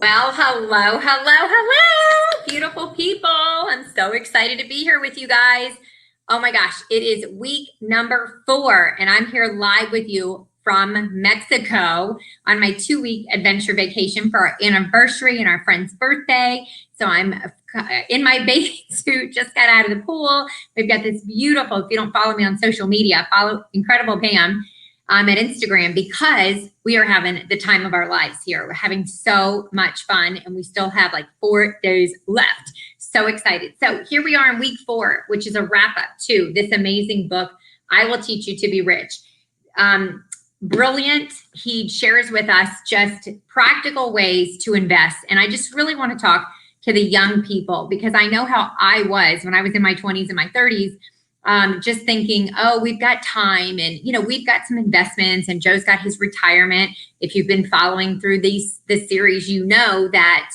Well, hello, hello, hello, beautiful people. I'm so excited to be here with you guys. Oh my gosh, it is week number 4, and I'm here live with you from Mexico on my 2-week adventure vacation for our anniversary and our friend's birthday. So I'm in my bathing suit, just got out of the pool. We've got this beautiful, if you don't follow me on social media, follow Incredible Pam at Instagram, because we are having the time of our lives here. We're having so much fun, and we still have like 4 days left. So excited. So here we are in week 4, which is a wrap up to this amazing book, I Will Teach You to Be Rich. Brilliant. He shares with us just practical ways to invest. And I just really want to talk to the young people, because I know how I was when I was in my 20s and my 30s. Just thinking, oh, we've got time, and we've got some investments, and Joe's got his retirement. If you've been following through this series, you know that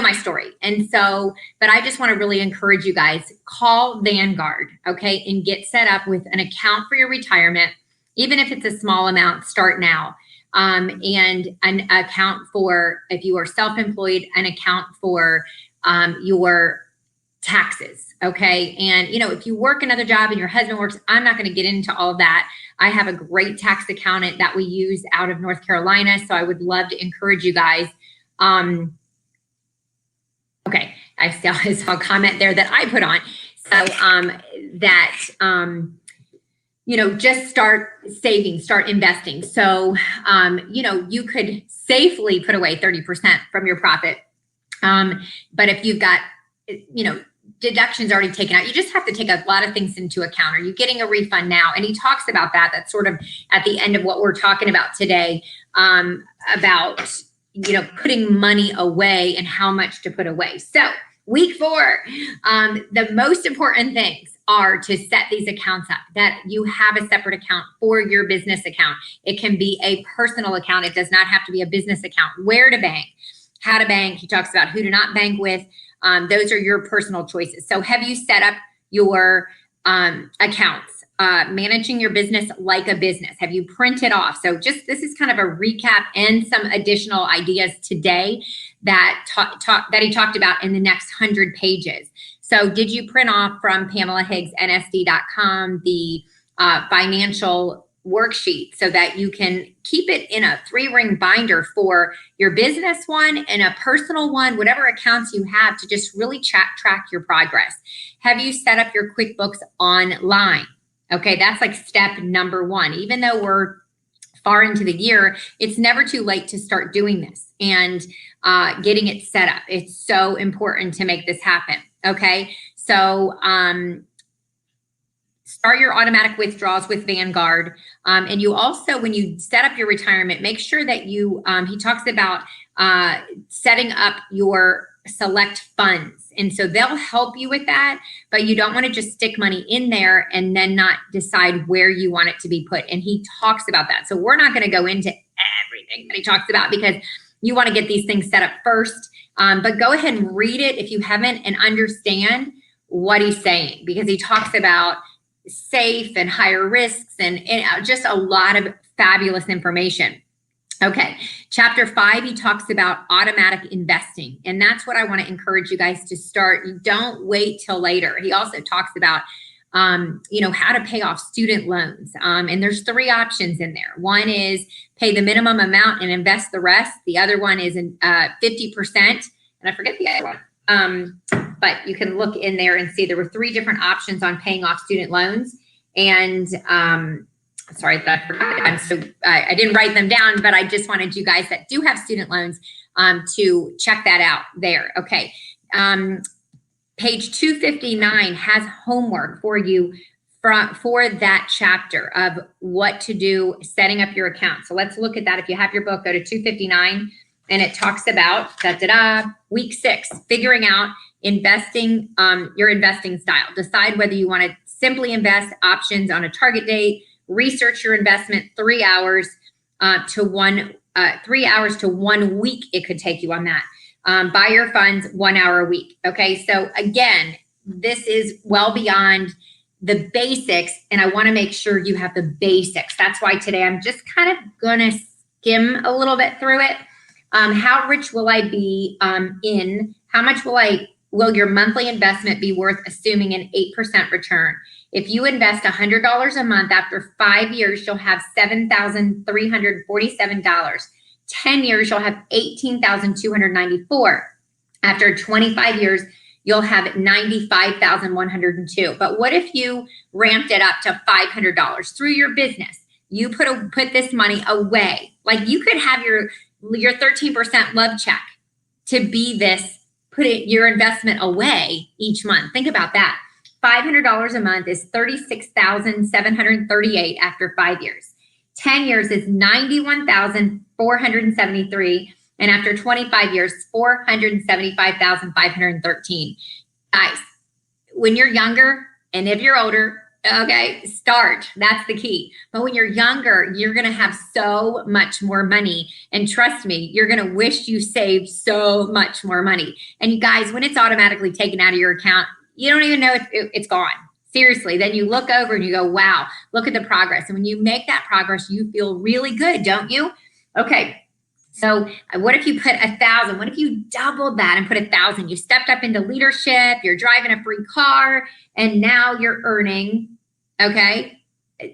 my story. And so, but I just want to really encourage you guys, call Vanguard, okay, and get set up with an account for your retirement. Even if it's a small amount, start now. And an account for, if you are self-employed, an account for your taxes. Okay. And, if you work another job and your husband works, I'm not going to get into all of that. I have a great tax accountant that we use out of North Carolina. So I would love to encourage you guys. Okay. I saw a comment there that I put on. So, just start saving, start investing. So, you could safely put away 30% from your profit. But if you've got, deductions already taken out, you just have to take a lot of things into account. Are you getting a refund now? And he talks about that. That's sort of at the end of what we're talking about today, about, putting money away and how much to put away. So week 4, the most important things are to set these accounts up, that you have a separate account for your business account. It can be a personal account. It does not have to be a business account. Where to bank, how to bank. He talks about who to not bank with. Those are your personal choices. So have you set up your accounts, managing your business like a business? Have you printed off? So this is kind of a recap and some additional ideas today that that he talked about in the next 100 pages. So did you print off from PamelaHiggsNSD.com the financial worksheet so that you can keep it in a 3-ring binder for your business one and a personal one, whatever accounts you have, to just really track your progress? Have you set up your QuickBooks online? Okay, that's like step number 1. Even though we're far into the year, it's never too late to start doing this and getting it set up. It's so important to make this happen. Okay, so start your automatic withdrawals with Vanguard. And you also, when you set up your retirement, make sure that you, he talks about setting up your select funds. And so they'll help you with that, but you don't want to just stick money in there and then not decide where you want it to be put. And he talks about that. So we're not going to go into everything that he talks about, because you want to get these things set up first. But go ahead and read it if you haven't, and understand what he's saying, because he talks about safe and higher risks and just a lot of fabulous information. Okay, chapter 5, he talks about automatic investing, and that's what I want to encourage you guys to start. You don't wait till later. He also talks about how to pay off student loans, and there's 3 options in there. One is pay the minimum amount and invest the rest. The other one is 50%, and I forget the other one. But you can look in there and see there were 3 different options on paying off student loans. And sorry that I forgot. I didn't write them down, but I just wanted you guys that do have student loans to check that out there. Okay. Page 259 has homework for you for that chapter of what to do setting up your account. So let's look at that. If you have your book, go to 259, and it talks about week 6, figuring out investing, your investing style. Decide whether you want to simply invest, options on a target date, research your investment, 3 hours to 1 week it could take you on that. Buy your funds 1 hour a week. Okay, so again, this is well beyond the basics, and I want to make sure you have the basics. That's why today I'm just kind of gonna skim a little bit through it. How rich will I be how much will your monthly investment be worth assuming an 8% return? If you invest $100 a month, after 5 years, you'll have $7,347. 10 years, you'll have $18,294. After 25 years, you'll have $95,102. But what if you ramped it up to $500 through your business? You put this money away. Like you could have your 13% love check to be this, your investment away each month. Think about that. $500 a month is $36,738 after 5 years. 10 years is $91,473. And after 25 years, $475,513. Guys, when you're younger and if you're older, okay, start. That's the key. But when you're younger, you're going to have so much more money. And trust me, you're going to wish you saved so much more money. And you guys, when it's automatically taken out of your account, you don't even know it's gone. Seriously. Then you look over and you go, wow, look at the progress. And when you make that progress, you feel really good, don't you? Okay. So what if you put 1,000? What if you doubled that and put 1,000? You stepped up into leadership, you're driving a free car, and now you're earning, okay,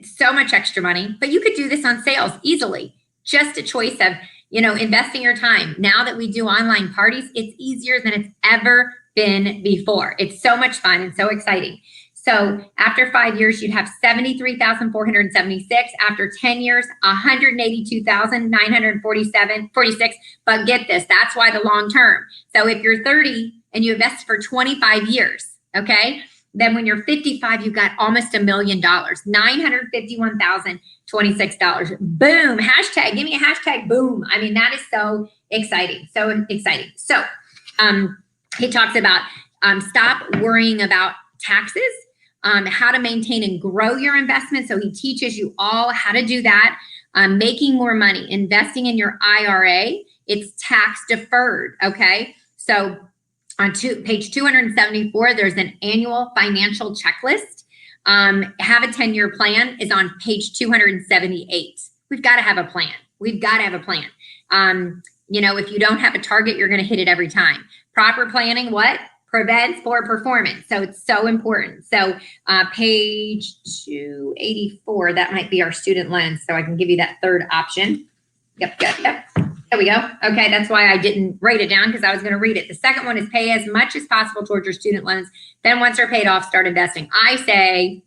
so much extra money. But you could do this on sales easily. Just a choice of, investing your time. Now that we do online parties, it's easier than it's ever been before. It's so much fun and so exciting. So after 5 years, you'd have $73,476. After 10 years, $182,946. But get this, that's why the long term. So if you're 30 and you invest for 25 years, okay, then when you're 55, you've got almost $1 million, $951,026. Boom, hashtag, give me a hashtag, boom. I mean, that is so exciting, so exciting. So he talks about stop worrying about taxes. How to maintain and grow your investment. So he teaches you all how to do that. Making more money, investing in your IRA, it's tax deferred, okay? So on page 274, there's an annual financial checklist. Have a 10-year plan is on page 278. We've got to have a plan. We've got to have a plan. If you don't have a target, you're going to hit it every time. Proper planning, what? Prevents poor performance. So it's so important. So page 284, that might be our student loans. So I can give you that third option. Yep. There we go. Okay, that's why I didn't write it down because I was going to read it. The second one is pay as much as possible towards your student loans. Then once they're paid off, start investing. I say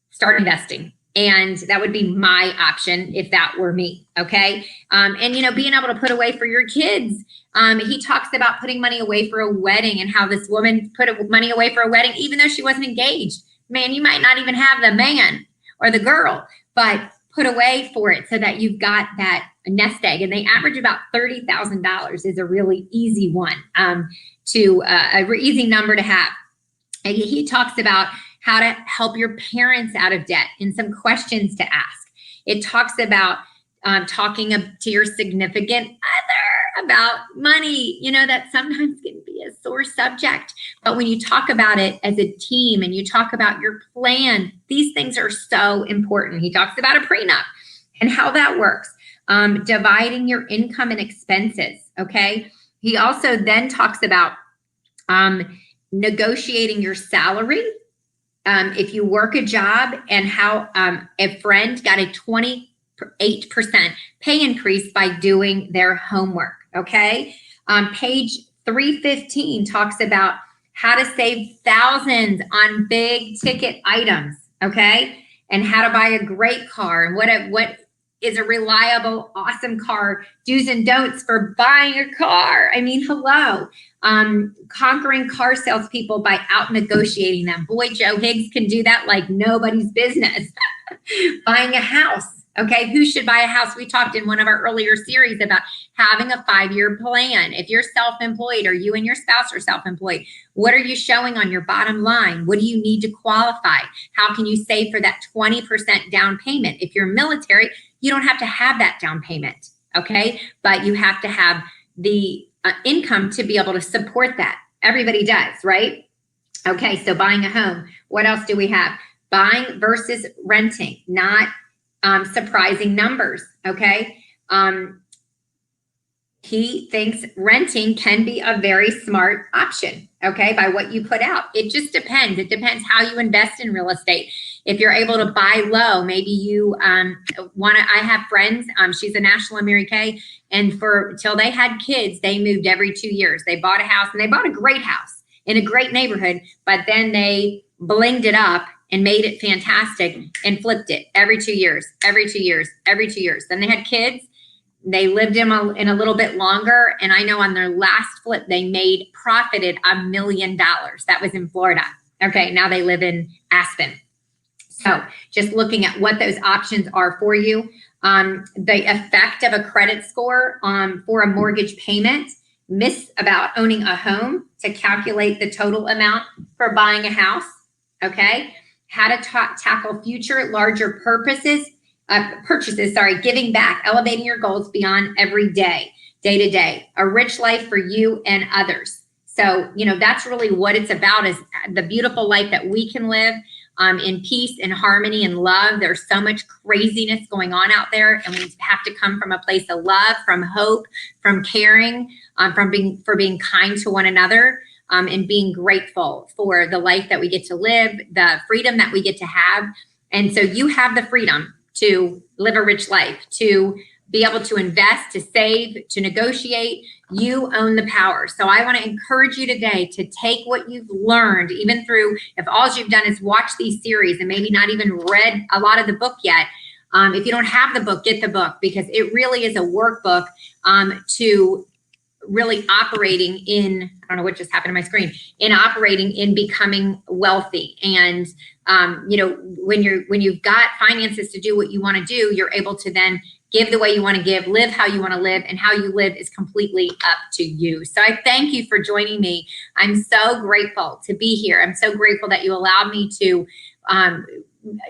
start investing. And that would be my option if that were me. Okay. And being able to put away for your kids. He talks about putting money away for a wedding and how this woman put money away for a wedding, even though she wasn't engaged. Man, you might not even have the man or the girl, but put away for it so that you've got that nest egg. And they average about $30,000 is a really easy one, easy number to have. And he talks about how to help your parents out of debt and some questions to ask. It talks about talking to your significant other about money, that sometimes can be a sore subject. But when you talk about it as a team and you talk about your plan, these things are so important. He talks about a prenup and how that works, dividing your income and expenses, okay? He also then talks about negotiating your salary. If you work a job and how a friend got a 28% pay increase by doing their homework, okay? Page 315 talks about how to save thousands on big ticket items, okay? And how to buy a great car and what is a reliable, awesome car, do's and don'ts for buying a car. I mean, hello. Conquering car salespeople by out negotiating them. Boy, Joe Higgs can do that like nobody's business. Buying a house. Okay, who should buy a house? We talked in one of our earlier series about having a 5-year plan. If you're self-employed or you and your spouse are self-employed, what are you showing on your bottom line? What do you need to qualify? How can you save for that 20% down payment? If you're military, you don't have to have that down payment, okay? But you have to have the income to be able to support that. Everybody does, right? Okay, so buying a home. What else do we have? Buying versus renting, not surprising numbers, okay? He thinks renting can be a very smart option, okay, by what you put out. It just depends. It depends how you invest in real estate. If you're able to buy low, maybe you want to. I have friends, she's a national Mary and for till they had kids, they moved every 2 years. They bought a house and they bought a great house in a great neighborhood, but then they blinged it up and made it fantastic and flipped it every 2 years, every 2 years, every 2 years. Then they had kids. They lived in a little bit longer. And I know on their last flip, they profited $1 million. That was in Florida. Okay, now they live in Aspen. So just looking at what those options are for you. The effect of a credit score for a mortgage payment, myths about owning a home to calculate the total amount for buying a house. Okay, how to tackle future larger purchases, giving back, elevating your goals beyond every day to day, a rich life for you and others. So, that's really what it's about, is the beautiful life that we can live in peace and harmony and love. There's so much craziness going on out there, and we have to come from a place of love, from hope, from caring, for being kind to one another, and being grateful for the life that we get to live, the freedom that we get to have. And so you have the freedom to live a rich life, to be able to invest, to save, to negotiate. You own the power. So I want to encourage you today to take what you've learned, even through, if all you've done is watch these series and maybe not even read a lot of the book yet. If you don't have the book, get the book, because it really is a workbook to really operating in, I don't know what just happened to my screen, in operating in becoming wealthy. And when you've got finances to do what you want to do, you're able to then give the way you want to give, live how you want to live, and how you live is completely up to you. So I thank you for joining me. I'm so grateful to be here. I'm so grateful that you allowed me to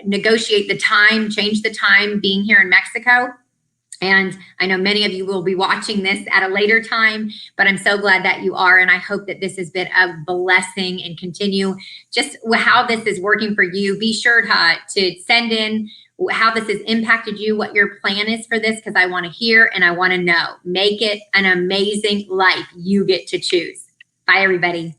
negotiate the time, change the time being here in Mexico. And I know many of you will be watching this at a later time, but I'm so glad that you are. And I hope that this has been a blessing, and continue just how this is working for you. Be sure to send in how this has impacted you, what your plan is for this, because I want to hear and I want to know. Make it an amazing life you get to choose. Bye, everybody.